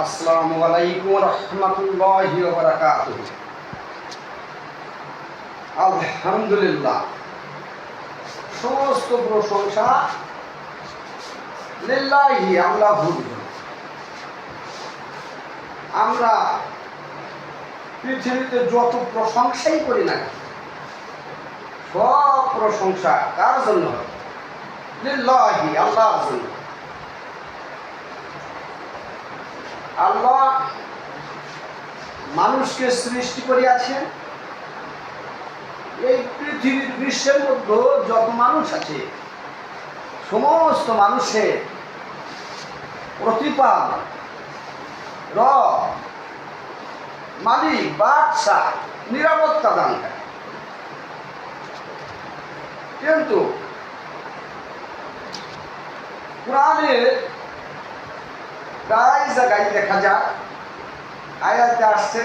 আসসালামু আলাইকুম রহমতুল্লাহি ওয়া বারাকাতুহু। আলহামদুলিল্লাহ, সমস্ত প্রশংসা লিল্লাহি, আল্লাহুর জন্য। আমরা পৃথিবীতে যত প্রশংসাই করি না, সব প্রশংসা কার জন্য? লিল্লাহি, আল্লাহর জন্য। আল্লাহ মানুষকে সৃষ্টি করিয়াছেন। এই পৃথিবীর বিশ্বের মধ্যে যত মানুষ আছে, সমস্ত মানুষের প্রতিপাল, রব, মালিক, বাদশাহ, নিরাপত্তা দানকারী। কিন্তু কোরআনের প্রায় জায়গায় দেখা যায়, আয়াতে আসছে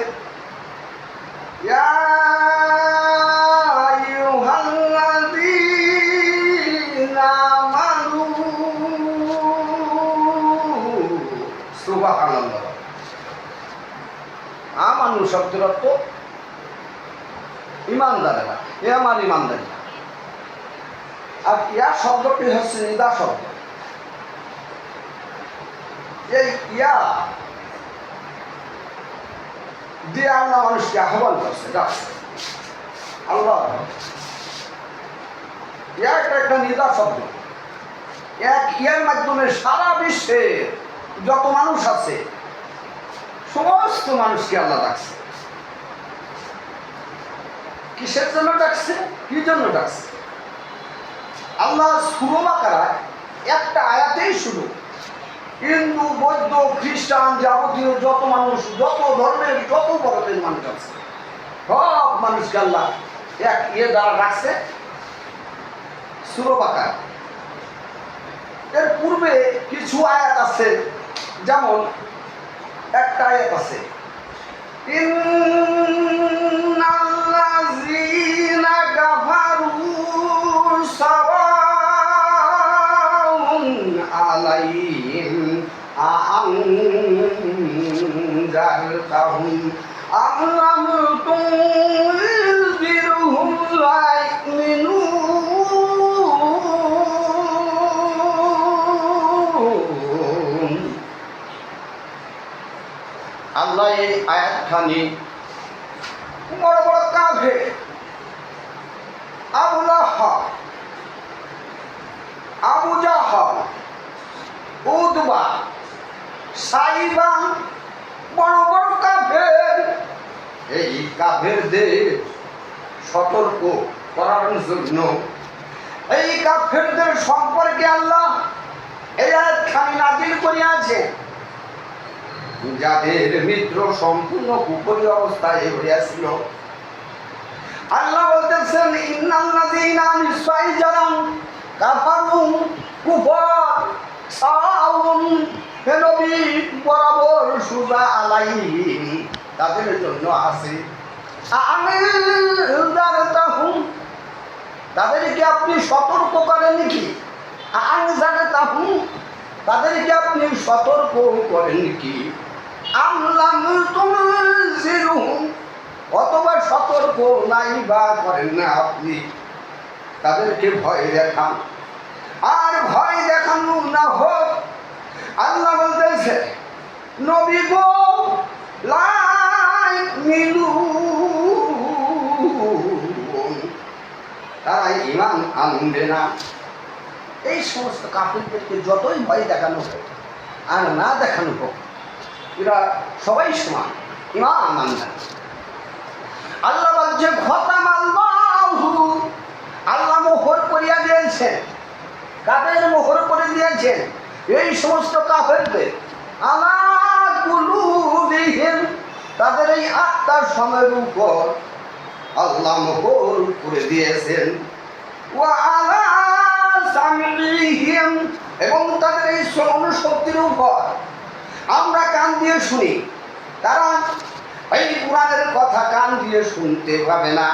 ইয়া আইয়ুহাল্লাযীনা আমানু। সুবহানাল্লাহ। আমানু শব্দের অর্থ ইমানদারেরা, এ আমার ইমানদারি। আর ইয়া শব্দটি হচ্ছে নিদা শব্দ। এই ইয়া দিয়ে আল্লাহ মানুষকে আহ্বান করছে, ডাকছে। আল্লাহ ইয়াটা একটা নিদা শব্দ। এক ইয়ার মাধ্যমে সারা বিশ্বে যত মানুষ আছে, সমস্ত মানুষকে আল্লাহ ডাকছে। কিসের জন্য ডাকছে? কি জন্য ডাকছে? আল্লাহ সূরা বাকারায় একটা আয়াতেই শুরু। হিন্দু, বৌদ্ধ, খ্রিস্টান, যাবতীয় যত মানুষ, যত ধর্মের, যত বর্ণের মানুষ আছে, সব মানুষকে আল্লাহ এক দ্বারা রাখছে, সূরা বাকারা। এর পূর্বে কিছু আয়াত আছে, যেমন একটা আয়াত আছে ইন্নাল্লাযীনা কাফারু সাওয়াউন আলাইহিম আ'আনজারতাহুম আম লাম তুনযিরহুম লা ইউমিনুন। আল্লাহ এই আয়াতখানি বড় বড় কাফের, আবু লাহাব, আবু জাহল, উতবা, সাইবা, বড় বড় কাফের, এই কাফেরদের সতর্ক করার জন্য, এই কাফেরদের সম্পর্কে আল্লাহ এই আয়াতখানি নাযিল করিয়াছে, যাদের মিত্র সম্পূর্ণ কুফরি অবস্থায় হইয়াছিল। আল্লাহ বলতেছেন ইন্নাল্লাযীনা নিশ্চয় যারা কাফারু কুফর সাওয়াউন, হে নবী বরাবর সুজা আলাইহিম, তাদের জন্য আছে আ'আনজারতাহুম, তাদেরকে আপনি সতর্ক করেন কি? আ'আনজারতাহুম, তাদেরকে আপনি সতর্ক করেন কি? আম লাম তুনযিরহুম, অথবা সতর্ক নাই বা করেন না আপনি, তাদেরকে ভয় দেখান। আর ভয় দেখানো না হোক, আল্লাহ বলতেছে নবী গো লা ইউমিনুন, তারা ঈমান আনবে না। এই সমস্ত কাফিরদেরকে যতই ভয় দেখানো হোক আর না দেখানো হোক, এরা সবাই সমান, ঈমান আনবে। আল্লাহ বলছে খতামাল্লাহু, আল্লাহ মোহর করিয়া দিয়েছেন। কাদের মোহর করে দিয়েছেন? এই সমস্ত কাফেরদের আলা কুলুবিহিম, তাদের এই আত্মার সময়ের উপর আল্লাহ মোহর করে দিয়েছেন। ওয়া আলা সামিহিম, এবং তাদের এই শ্রবণ শক্তির উপর আমরা কান দিয়ে শুনি। তারা এই কোরআনের কথা কান দিয়ে শুনতে পাবে না।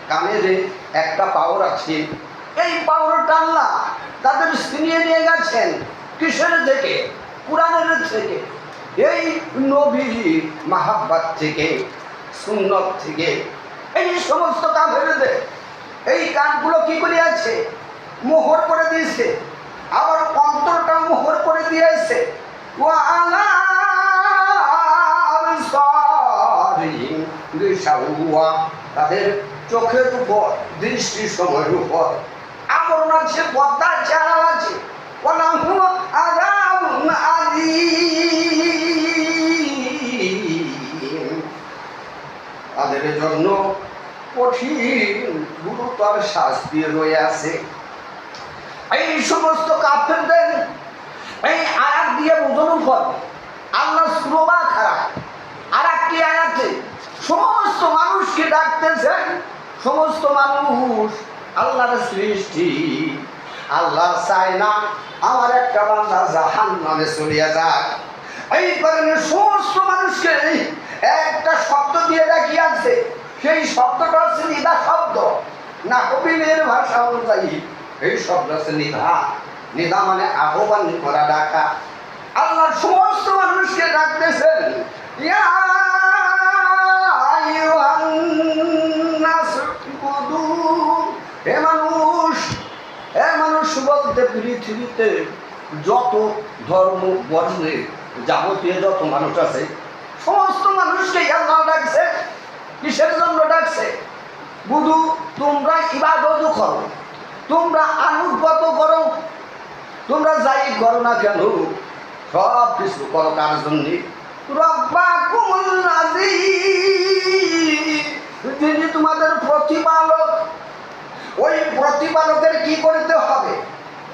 কানের একটা পাওয়ার আছে, এই পাওয়ারটা আল্লাহ তাদের ছিনিয়ে নিয়ে গেছেন। কিসের থেকে? কোরআনের থেকে। এই নবী মাহাব্বত থেকে, সুন্নত থেকে এই সমস্ত কাফেরদের এই কানগুলো কি করিয়াছে? মোহর করে দিয়েছে, আবার অন্তরটা মোহর করে দিয়েছে। তাদের চোখের উপর, দৃষ্টির সময়ের উপর আবরণ আছে, পর্দা চাল আছে। তাদের জন্য কঠিন গুরুতর শাস্তি রয়ে আছে। এই সমস্ত কাফেরদের এই আয়াত দিয়ে বোঝানো হবে আল্লাহ সুরবা খারাপ। আর একটি আয়াতে সমস্ত মানুষকে ডাকতেছেন, সমস্ত মানুষ আল্লাহর সৃষ্টি। আল্লাহ চায় না আমার একটা বান্দা জাহান্নামে চলিয়া যাক। এই কারণে সমস্ত মানুষকে একটা শব্দ দিয়ে ডাকিয়াছে। সেই শব্দটা হচ্ছে নিদা শব্দ। না কবিলের ভাষা অনুযায়ী এই শব্দ হচ্ছে নিধা। নিদা মানে আহ্বান করা, ডাকা। আল্লাহ সমস্ত মানুষকে ডাকতেছেন, ইয়া আইয়ুহান নাস উবুদু। হে মানুষ, হে মানুষ বলতে পৃথিবীতে যত ধর্ম বর্ণের যাবতীয় যত মানুষ আছে সমস্ত মানুষকে আল্লাহ ডাকছে। কিসের জন্য ডাকছে? বুধু তোমরা ইবাদত করো, তোমরা আনুগত করো, তোমরা যাই করো না কেন সব কিছু করো কার জন্য? রব্বাকুমুল্লাযী, যিনি তোমাদের প্রতিপালক। ওই প্রতিপালকের কি করতে হবে?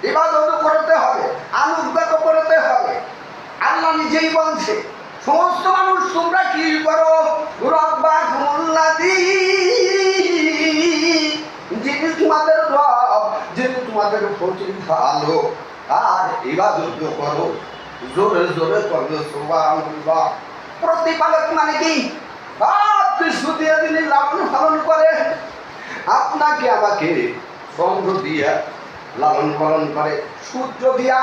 ইবাদত করতে হবে, আনুগত করতে হবে। আল্লাহ নিজেই বলছে সমস্ত মানুষ তোমরা কি করো? রব্বাকুমুল্লাযী, যিনি তোমাদের রব, যিনি তোমাদের প্রতিপালক, আর ইবাদত করো। জোরে জোরে করো সুবহানাল্লাহ। প্রতিপালক মানে কি? সব কিছু দিয়ে যিনি লালন পালন করে, আপনাকে আমাকে চন্দ্র দিয়া লালন পালন করে, সূর্য দিয়া,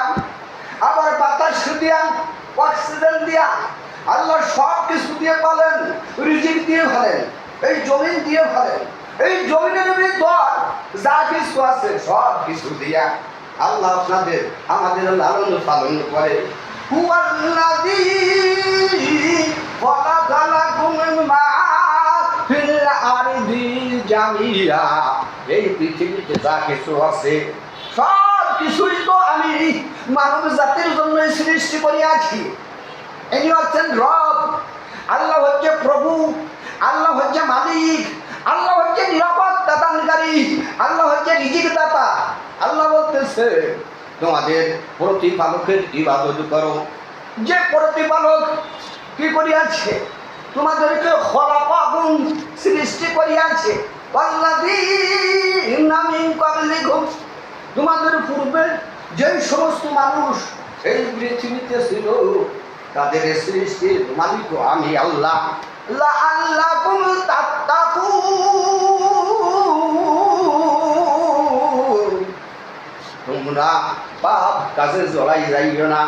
আবার বাতাস দিয়া, অক্সিজেন দিয়া, আল্লাহ সব কিছু দিয়ে পালেন, রিজিক দিয়ে ফেলেন, এই জমিন দিয়ে ফেলেন, এই জমিনের ভিতর যা কিছু আছে সব কিছু দিয়া আল্লাহ আপনাদের আমাদের লালন পালন করে। হুয়াল্লাযী খালাকালাকুম মিন মা ফিল আরদি জামিয়া। এই পৃথিবীতে যা কিছু আছে সব কিছুই তো আমি মানব জাতির জন্য সৃষ্টি করিয়াছি। ইনি হচ্ছেন রব, আল্লাহ হচ্ছে প্রভু, আল্লাহ হচ্ছে মালিক, আল্লাহ হচ্ছে নিরাপত্তা দানকারী, আল্লাহ হচ্ছে রিজিক দাতা। আল্লাহ বলতেছে তোমাদের প্রতিপালকের ইবাদত করো। যে প্রতিপালক কি করিয়াছে? তোমাদেরকে খলাকাকুম, সৃষ্টি করিয়াছে। ওয়াল্লাযীনা মিন ক্বাবলিকুম, তোমাদের পূর্বে যে সমস্ত মানুষ এই পৃথিবীতে ছিল তাদের সৃষ্টির মালিক আমি আল্লাহ। লাআল্লাকুম তাত্তাকুন, তোমরা পাপ কাজে জড়াই যাইও না।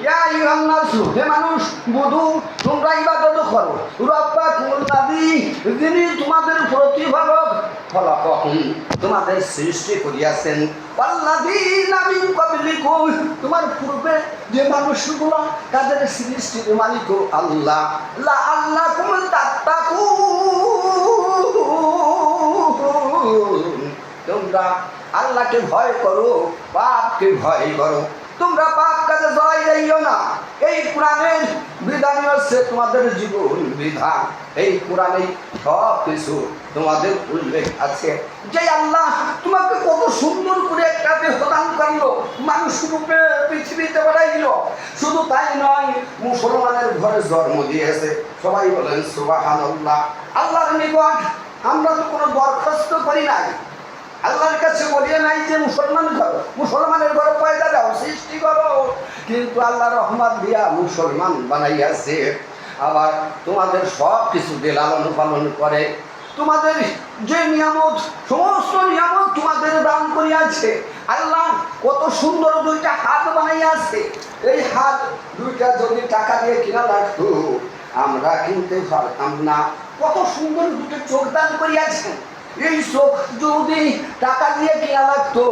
ইয়া আইয়ুহান নাসু, হে মানুষ বুধু তোমরা ইবাদত করো। রব্বাকুমুল্লাযী, যিনি তোমাদের প্রতিপালক, খলাকাকুম, তোমাদের সৃষ্টি করিয়াছেন। ওয়াল্লাযীনা মিন ক্বাবলিকুম, তোমার পূর্বে যে মানুষগুলো তাদের সৃষ্টির মালিক আল্লাহ। লাআল্লাকুম তাত্তাকুন, তোমরা আল্লাহকে ভয় করো, পাপকে ভয় করো, তোমরা পাপ কাজে জড়াই যাইও না। এই কোরআনের বিধান হচ্ছে তোমাদের জীবন বিধান। এই কোরআনে সব কিছু তোমাদের উল্লেখ আছে। যে আল্লাহ তোমাকে কত সুন্দর করে একটা দেহদান করলো, মানুষ রূপে পৃথিবীতে বাড়াইল। শুধু তাই নয়, মুসলমানের ঘরে জন্ম দিয়েছে। সবাই বলেন সুবহানাল্লাহ। আল্লাহর নিকট আমরা তো কোনো দরখাস্ত করি নাই, আল্লাহর কাছে বলিয়ে নাই যে মুসলমানের ঘরে পয়দা দাও, সৃষ্টি করো। কিন্তু আল্লাহ রহমত দিয়া মুসলমান বানাইয়াছে। আবার তোমাদের সব কিছু দিয়ে লালন পালন করে। তোমাদের যে নিয়ামত, সমস্ত নিয়ামত তোমাদের দান করিয়াছে। আল্লাহ কত সুন্দর দুইটা হাত বানাইয়াছে। এই হাত দুইটা যদি টাকা দিয়ে কিনা লাগতো আমরা কিনতে পারতাম না। কত সুন্দর দুটো চোখ দান করিয়াছেন। এই চোখ যদি টাকা দিয়ে কিনা লাগতো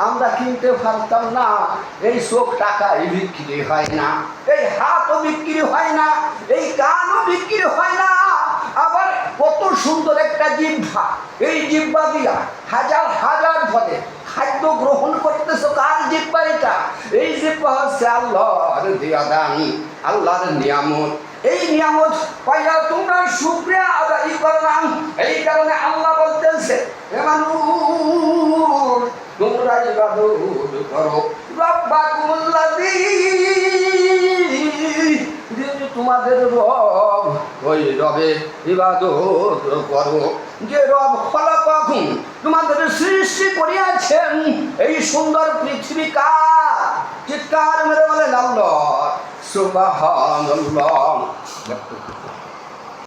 আমরা কিনতে পারতাম না। এই চোখ টাকায় বিক্রি হয় না, এই হাতও বিক্রি হয় না, এই কানও বিক্রি হয় না। আবার কত সুন্দর একটা জিহ্বা, এই জিহ্বা দিয়া হাজার হাজার ফলে খাদ্য গ্রহণ করতেছো। কার জিহ্বা এটা? এই জিহ্বা হচ্ছে আল্লাহর দেয়া দান, আল্লাহর নিয়ামত। এই নিয়ামত পাইয়া তোমরা শুকরিয়া আদায় করো না। এই কারণে আল্লাহ বলতেছে, হে মানুষ তোমরা ইবাদত করো রব্বাকুমুল্লাযী, তোমাদের রব, ওই রবের ইবাদত করো যে রব খলাকাকুম, তোমাদের সৃষ্টি করিয়াছেন। এই সুন্দর পৃথিবী কার? চিৎকার মেরে বলেন আল্লাহ। সুবহানাল্লাহ।